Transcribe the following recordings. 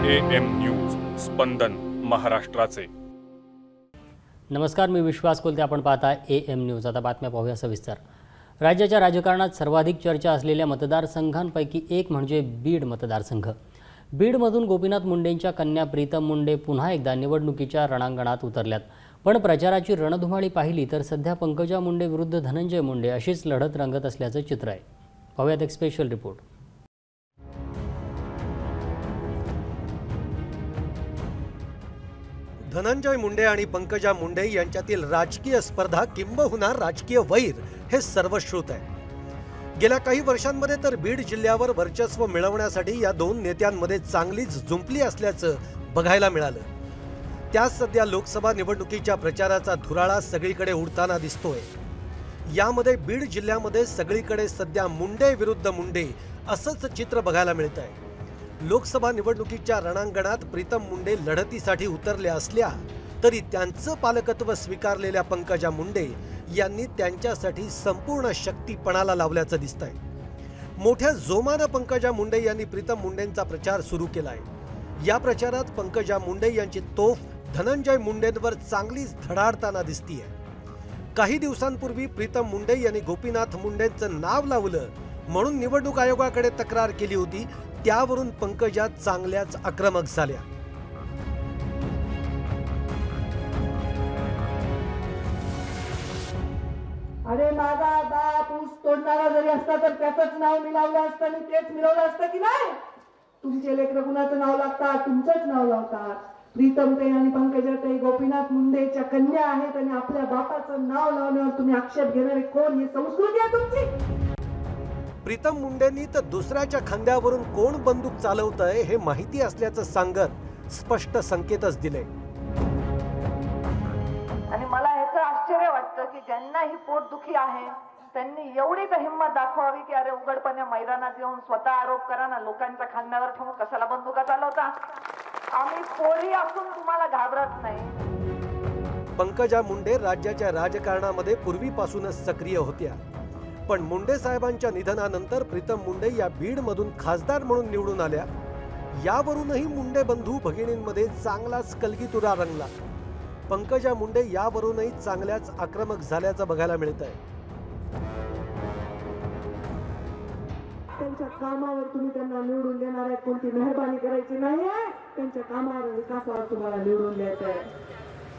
AM news स्पंदन महाराष्ट्राचे। नमस्कार, मी विश्वास कोलते, आपण पाहता AM न्यूज। आता बातम्या पाहूया सविस्तर। राज्याच्या राजकारणात सर्वाधिक चर्चा असलेल्या मतदारसंघांपैकी एक म्हणजे बीड मतदारसंघ। बीडमधून गोपीनाथ मुंडेंच्या कन्या प्रीतम मुंडे पुन्हा एकदा निवडणुकीच्या रणांगणात उतरल्यात। पण प्रचाराची रणधुमाळी पाहिली तर सध्या पंकजा मुंडे विरुद्ध धनंजय मुंडे अशीच लढत रंगत असल्याचं चित्र आहे। पाहूयात एक स्पेशल रिपोर्ट। धनंजय मुंडे आणि पंकजा मुंडे यांच्यातील राजकीय स्पर्धा किंबहुना राजकीय वैर हे सर्वश्रुत आहे। गेल्या काही वर्षांमध्ये तर बीड जिल्ह्यावर वर्चस्व मिळवण्यासाठी या दोन नेत्यांमध्ये चांगलीच जुंपली असल्याचं बघायला मिळालं। त्याच सध्या लोकसभा निवडणुकीच्या प्रचाराचा धुराळा सगळीकडे उडताना दिसतोय। यामध्ये बीड जिल्ह्यामध्ये सगळीकडे सध्या मुंडे विरुद्ध मुंडे असंच चित्र बघायला मिळत आहे। लोकसभा निवडणुकीच्या रणांगणात प्रीतम मुंडे लढतीसाठी उतरल्या असल्या तरी त्यांचं पालकत्व स्वीकारलेल्या पंकजा मुंडे यांनी त्यांच्यासाठी संपूर्ण शक्ती पणाला लावल्याचं दिसतंय। मोठ्या जोमानं पंकजा मुंडे यांनी प्रीतम मुंडेंचा प्रचार सुरू केलाय। या प्रचारात पंकजा मुंडे यांची तोफ धनंजय मुंडेंवर चांगलीच धडाडताना दिसतीये। काही दिवसांपूर्वी प्रीतम मुंडे यांनी गोपीनाथ मुंडेंचं नाव लावलं म्हणून निवडणूक आयोगाकडे तक्रार केली होती। त्यावरून पंकजा चांगल्याच आक्रमक झाल्या। अरे माझा बाप ऊस तोडणारा जरी असता तर त्याचंच नाव मिळवलं असतं आणि तेच मिळवलं असतं की नाही? तुमचे लेकरं कुणाचं नाव लागतात? तुमचंच नाव लावतात। प्रीतमताई आणि पंकजाताई गोपीनाथ मुंडेच्या कन्या आहेत आणि आपल्या बापाचं नाव लावण्यावर तुम्ही आक्षेप घेणारे कोण? ही संस्कृती आहे तुमची? प्रीतम मुंडेंनी तर दुसऱ्याच्या खांद्यावरून कोण बंदूक चालवतंय हे माहिती असल्याचं सांगत स्पष्ट संकेतच दिले। आणि मला ह्याचं आश्चर्य वाटतं की ज्यांना ही पोटदुखी आहे त्यांनी एवढी तर हिंमत दाखवावी की अरे उघडपणे मैदानात येऊन स्वतः आरोप करा ना, लोकांच्या खांद्यावर ठेवून कशाला बंदुका चालवता? आम्ही पोरी असून तुम्हाला घाबरत नाही। पंकजा मुंडे राज्याच्या राजकारणामध्ये पूर्वीपासूनच सक्रिय होत्या, पण मुंडे साहेबांच्या निधनानंतर प्रीतम मुंडे या बीडमधून खासदार म्हणून निवडून आल्या। यावरूनही मुंडे बंधू भगिनींमध्ये चांगलाच कलगीतुरा रंगला। पंकजा मुंडे यावरूनही चांगल्याच आक्रमक झाल्याचं बघायला मिळत आहे। त्यांच्या कामावर तुम्ही त्यांना निवडून देणार आहे, कोणती मेहरबानी करायची नाहीये। त्यांच्या कामावर विकासावर तुम्हाला निवडून द्यायचंय।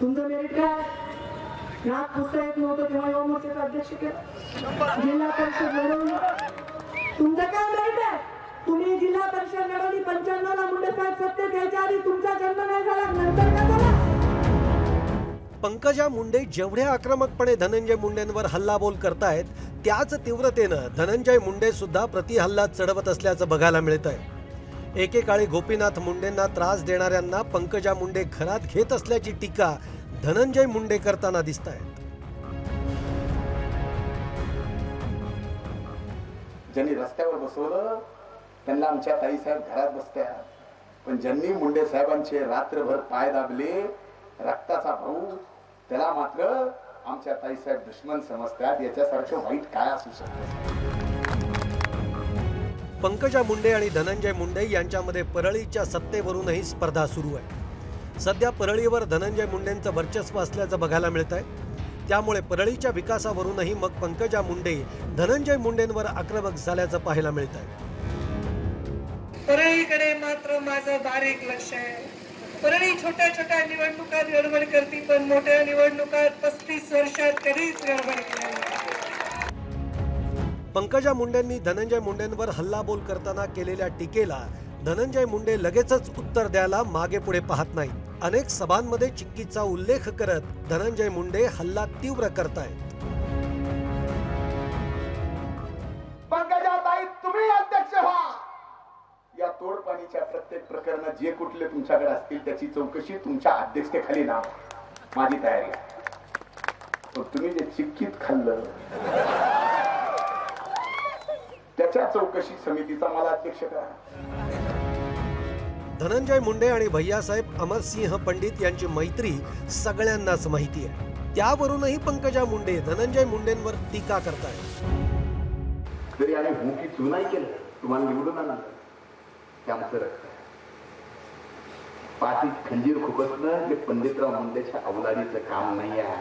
तुमचं मेरिट काय? नाक पुस्तक येत नव्हतं तेव्हा युवा मोर्चाचा अध्यक्ष केलं, जिल्हा परिषद लढवली। तुमचं काय मेरिट आहे? तुम्ही जिल्हा परिषद लढवली 95ला, मुंडे साहेब सत्तेत यायच्या आधी तुमचा जन्म नाही झाला, नंतर काय झाला? पंकजा मुंडे जेवढ्या आक्रमकपणे धनंजय मुंडेंवर हल्लाबोल करतायत त्याच तीव्रतेनं धनंजय मुंडे सुद्धा प्रतिहल्ला चढवत असल्याचं बघायला मिळत आहे। एकेकाळी गोपीनाथ मुंडेंना त्रास देणाऱ्यांना पंकजा मुंडे घरात घेत असल्याची टीका धनंजय मुंडे करताना दिसत आहेत। ज्यांनी रस्त्यावर बसवलं त्यांना आमच्या ताईसाहेब घरात बसत्या, पण ज्यांनी मुंडे साहेबांचे रात्रभर पाय दाबले, रक्ताचा भाऊ, त्याला मात्र आमच्या ताईसाहेब दुश्मन समजतात। याच्यासारखं वाईट काय असू शकतं? पंकजा मुंडे आणि धनंजय मुंडे यांच्यामध्ये परळीच्या सत्तेवरूनही स्पर्धा सुरू आहे। सध्या परळीवर धनंजय मुंडेंचं वर्चस्व असल्याचं बघायला मिळत आहे। त्यामुळे परळीच्या विकासावरूनही मग पंकजा मुंडे धनंजय मुंडेंवर आक्रमक झाल्याचं पाहायला मिळत आहे। परळीकडे मात्र माझं बारीक लक्ष आहे। परळी छोट्या छोट्या निवडणुकात गडबड करते, पण मोठ्या निवडणुकात 35 वर्षात कधीच गडबड केली नाही। पंकजा मुंडेंनी धनंजय मुंडेंवर हल्लाबोल करताना केलेल्या टीकेला धनंजय मुंडे लगेचच उत्तर द्यायला मागे पुढे पाहत नाहीत। अनेक सभांमध्ये चिक्कीचा उल्लेख करत धनंजय मुंडे हल्ला तीव्र करतायत। पंकजाताई, तुम्ही अध्यक्ष व्हा। या तोडपाणीच्या प्रत्येक प्रकरणात जे कुठले तुमच्याकडे असतील त्याची चौकशी तुमच्या अध्यक्षतेखाली ना, माझी तयारी आहे। पण तुम्ही जे चिक्कीत खाल्लं त्याच्या चौकशी समितीचा मला अध्यक्ष करा। धनंजय मुंडे आणि भैयासाहेब अमरसिंह पंडित यांची मैत्री सगळ्यांनाच माहिती आहे। त्यावरूनही पंकजा मुंडे धनंजय मुंडेंवर टीका करतायत। जरी आम्ही हुकी चुनाई केलं, तुम्हाला निवडून आणलं, त्यामुळे पाठीत खंजीर खुपसणं हे पंडितराव मुंडेच्या अवलादीचं काम नाही आहे.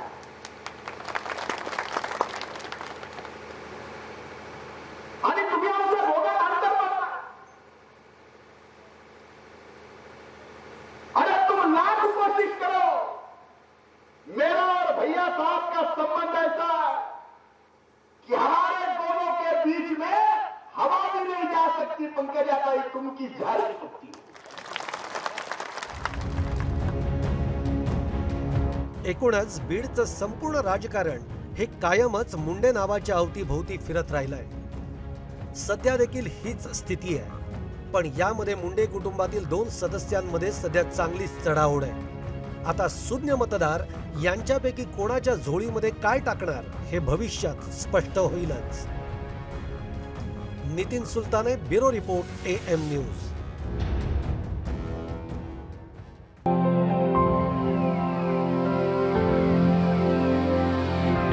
आणि तुम्ही आमच्या भोगात अंतर पाडता. अरे तुम लाख कोशिश करो, मेरा और भैया साहब का संबंध ऐसा है कि हमारे दोनों के बीच में हवा भी नहीं जा सकती. पंकजा ताई तुमकी झाड़ नहीं सकती. एकूणच बीडचं संपूर्ण राजकारण हे कायमच मुंडे नावाच्या अवतीभोवती फिरत राहिलंय. सध्या देखील हीच स्थिती आहे. पण यामध्ये मुंडे कुटुंबातील 2 सदस्यांमध्ये सध्या चांगलीच चढाओढ आहे. आता शून्य मतदार यांच्यापैकी कोणाच्या झोळीमध्ये काय टाकणार हे भविष्यात स्पष्ट होईलच. Nitin Sultane, bureau report, AM news.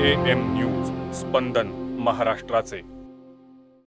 AM news, स्पंदन महाराष्ट्राचे.